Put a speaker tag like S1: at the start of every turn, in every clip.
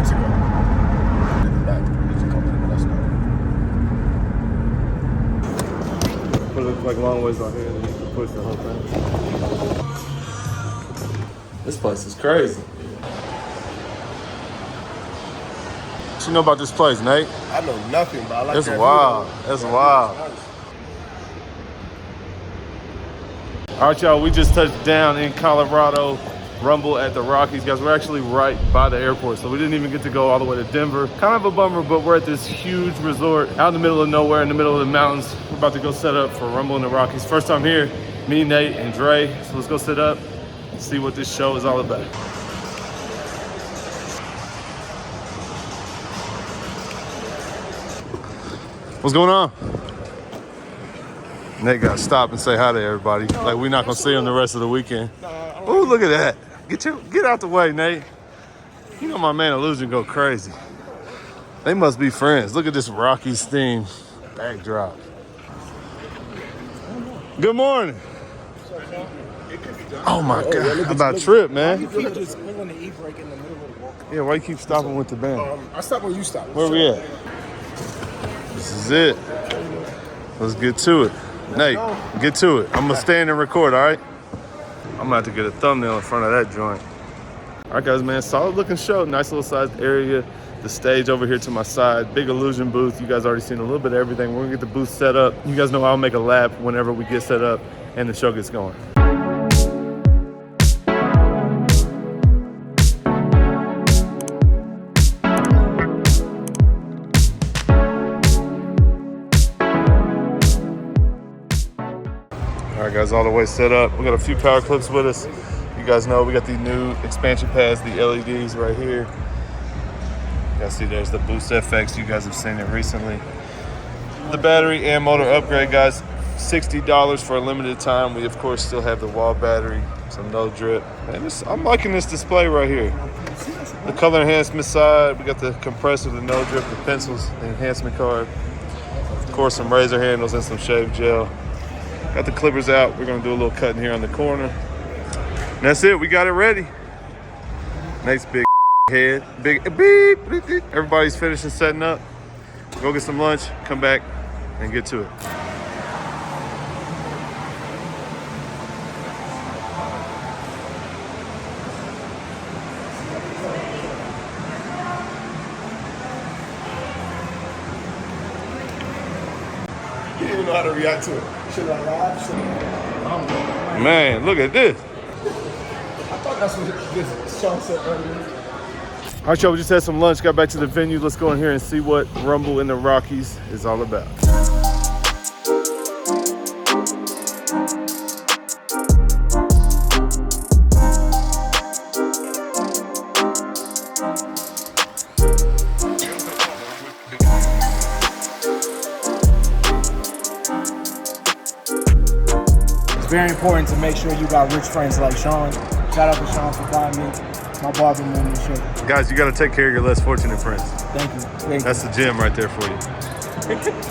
S1: months ago.
S2: Put it like long ways out here and then you can push the whole thing. This place is crazy. What you know about this place, Nate?
S1: I know nothing, but I like
S2: It's
S1: that
S2: wild.
S1: video.
S2: It's wild. All right, y'all, we just touched down in Colorado. Rumble at the Rockies. Guys, we're actually right by the airport, so we didn't even get to go all the way to Denver. Kind of a bummer, but we're at this huge resort out in the middle of nowhere, in the middle of the mountains. We're about to go set up for Rumble in the Rockies. First time here, me, Nate, and Dre. So let's go sit up and see what this show is all about. What's going on? Nate got to stop and say hi to everybody. Like we're not gonna see him the rest of the weekend. Oh, look at that. Get out the way, Nate. You know my man Illusion go crazy. They must be friends. Look at this Rockies theme backdrop. Good morning. Oh my God, how about trip, man?
S1: Just pulling the e-brake in the middle of the walk.
S2: Yeah, why you keep stopping with the band?
S1: I stopped when you stopped.
S2: Where we at? This is it. Let's get to it. Nate, get to it. I'm gonna stand and record, all right? I'm gonna have to get a thumbnail in front of that joint. All right, guys, man, solid looking show. Nice little sized area. The stage over here to my side. Big Illusion booth. You guys already seen a little bit of everything. We're gonna get the booth set up. You guys know I'll make a lap whenever we get set up and the show gets going. All right, guys, all the way set up. We got a few Powerclips with us. You guys know we got the new expansion pads, the LEDs right here. You guys see there's the Boost FX. You guys have seen it recently. The battery and motor upgrade, guys, $60 for a limited time. We, of course, still have the wall battery, some no drip. Man, I'm liking this display right here. The color enhancement side, we got the compressor, the no drip, the pencils, the enhancement card. Of course, some razor handles and some shave gel. Got the clippers out. We're gonna do a little cutting here on the corner. And that's it, we got it ready. Nice big head, big beep, beep, beep. Everybody's finishing setting up. Go get some lunch, come back and get to it.
S1: You didn't even know how to react to it. Should I laugh? Should I?
S2: Man, look at this.
S1: I thought that's what this Sean said earlier.
S2: All right, y'all, we just had some lunch, got back to the venue. Let's go in here and see what Rumble in the Rockies is all about.
S3: Very important to make sure you got rich friends like Sean. Shout out to Sean for buying me my barber membership.
S2: Guys, you got to take care of your less fortunate friends.
S3: Thank you. Thank
S2: That's the gym right there for you.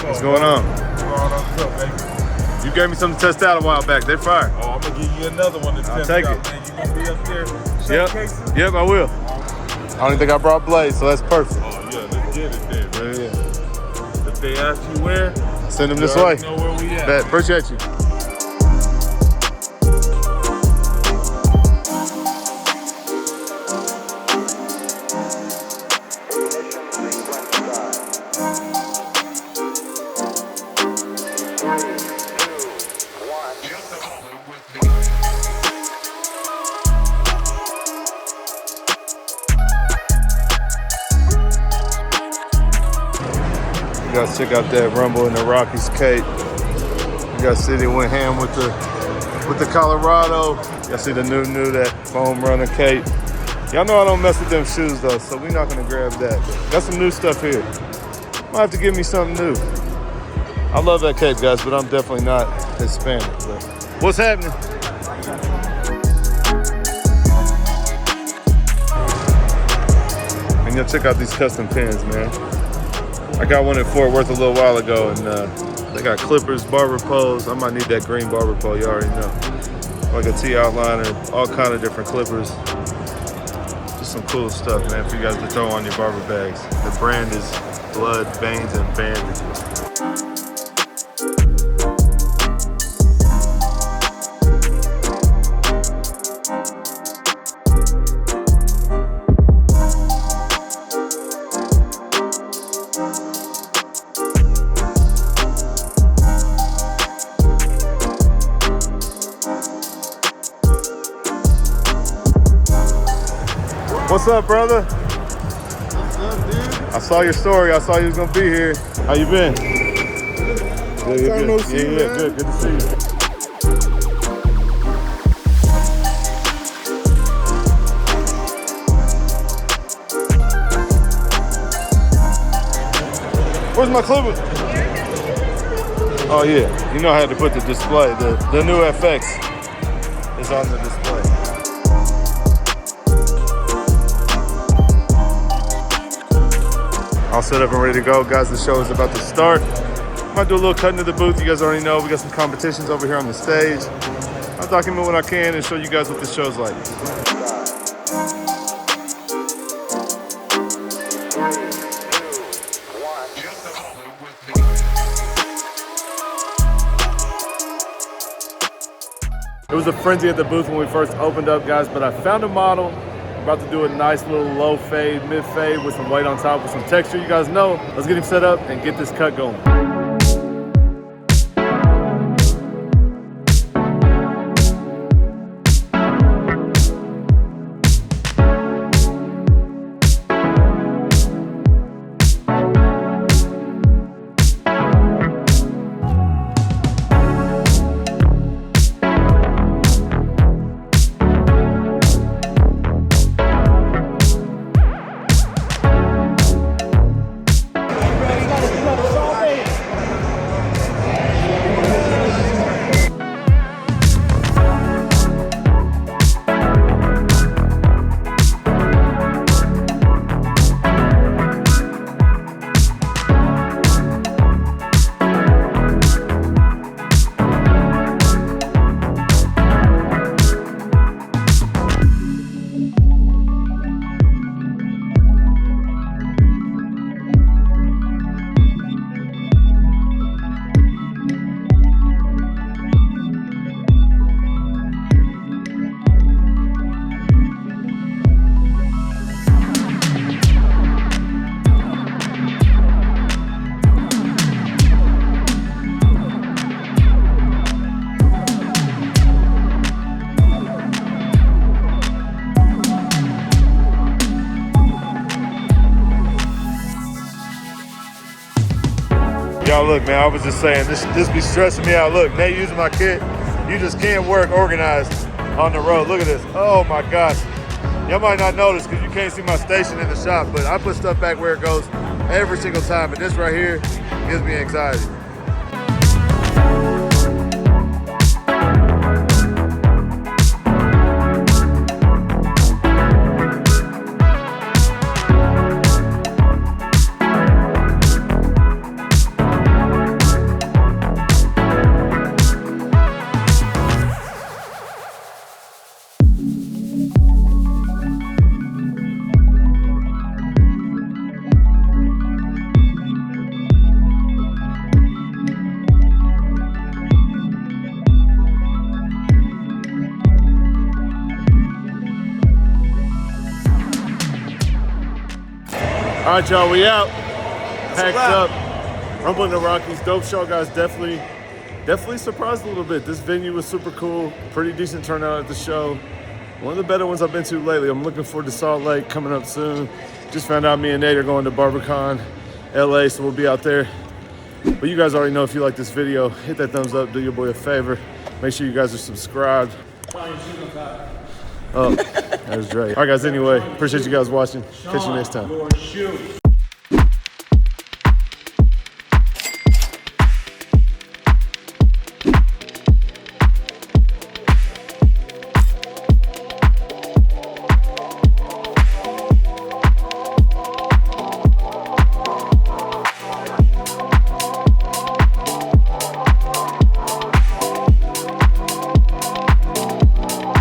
S2: What's going on?
S4: What's up, baby?
S2: You gave me something to test out a while back. They're fire.
S4: Oh, I'm gonna give you another one to test
S2: take
S4: out,
S2: it.
S4: man. You gonna be up there
S2: Yep.
S4: showcasing?
S2: Yep, I will. I don't even think I brought Blaze, so that's perfect.
S4: Oh yeah, let's get it then.
S2: Yeah.
S4: If they ask you where,
S2: Send them
S4: you
S2: this way.
S4: already know where we at.
S2: Bet. Appreciate you. You guys check out that Rumble in the Rockies cape. You guys see they went ham with the Colorado. Y'all see the new that foam runner cape. Y'all know I don't mess with them shoes though, so we're not gonna grab that. But got some new stuff here. Might have to give me something new. I love that cape, guys, but I'm definitely not Hispanic. But what's happening? And y'all check out these custom pins, man. I got one in Fort Worth a little while ago, and they got clippers, barber poles. I might need that green barber pole, you already know. Like a T outliner, all kind of different clippers. Just some cool stuff, man, for you guys to throw on your barber bags. The brand is Blood, Veins, and Bandages. What's up, brother?
S4: What's up, dude?
S2: I saw your story. I saw you was gonna be here. How you been? Good,
S4: Long time no see, man.
S2: Good to see you. Where's my clipper? Oh yeah, you know I had to put the display. The new FX is on the display. All set up and ready to go, guys. The show is about to start. Might do a little cutting to the booth. You guys already know we got some competitions over here on the stage. I'll document what I can and show you guys what this show's like. It was a frenzy at the booth when we first opened up, guys, but I found a model. About to do a nice little low fade, mid fade with some weight on top with some texture. You guys know. Let's get him set up and get this cut going. Y'all look, man, I was just saying, this be stressing me out. Look, Nate using my kit. You just can't work organized on the road. Look at this. Oh my gosh. Y'all might not notice because you can't see my station in the shop, but I put stuff back where it goes every single time. And this right here gives me anxiety. All right, y'all, we out. Packed up. Rumbling the Rockies. Dope show, guys. Definitely surprised a little bit. This venue was super cool. Pretty decent turnout at the show. One of the better ones I've been to lately. I'm looking forward to Salt Lake coming up soon. Just found out me and Nate are going to BarberCon LA, so we'll be out there. But you guys already know, if you like this video, hit that thumbs up, do your boy a favor. Make sure you guys are subscribed. Oh, that was Dre. All right, guys, anyway, appreciate you guys watching. Catch you next time.